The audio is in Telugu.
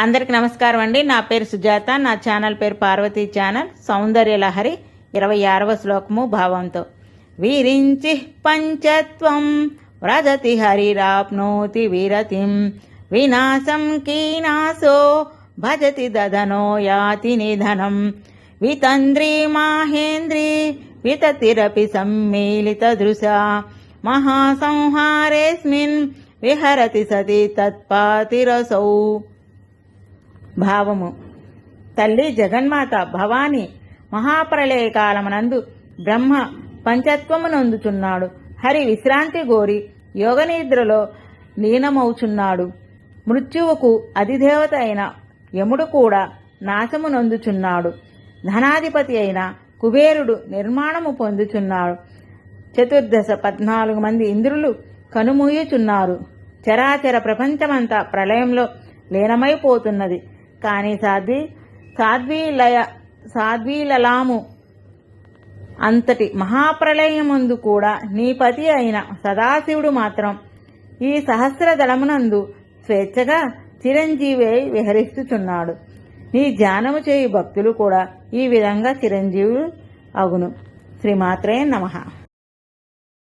అందరికి నమస్కారం అండి. నా పేరు సుజాత. నా ఛానల్ పేరు పార్వతీ ఛానల్. సౌందర్య లహరి 26వ శ్లోకము భావంతో వీరించి పంచత్వం వ్రజతి హరిరాప్నోతి విరతిం వినాశం కీనాశో భజతి దధనో యాతి నిధనం వితంద్రీ మాహేంద్రీ వితతిరపి సమ్మేళిత దృశా మహాసంహారేస్మిన్ విహరతి సతి తత్పాతిరసౌ. భావము: తల్లి జగన్మాత భవాని మహాప్రళయ కాలమునందు బ్రహ్మ పంచత్వమునందుచున్నాడు. హరి విశ్రాంతి గోరి యోగనిద్రలో లీనమవుచున్నాడు. మృత్యువుకు అధిదేవత అయిన యముడు కూడా నాశమునందుచున్నాడు. ధనాధిపతి అయిన కుబేరుడు నిర్మాణము పొందుచున్నాడు. 14 మంది ఇంద్రులు కనుమూయుచున్నారు. చరాచర ప్రపంచమంతా ప్రళయంలో లీనమైపోతున్నది. కానీ సాధ్వీలలాము అంతటి మహాప్రళయముందు కూడా నీ పతి అయిన సదాశివుడు మాత్రం ఈ సహస్రదళమునందు స్వేచ్ఛగా చిరంజీవి విహరిస్తుచున్నాడు. నీ ధ్యానము చేయు భక్తులు కూడా ఈ విధంగా చిరంజీవులు అగును. శ్రీమాత్రే నమః.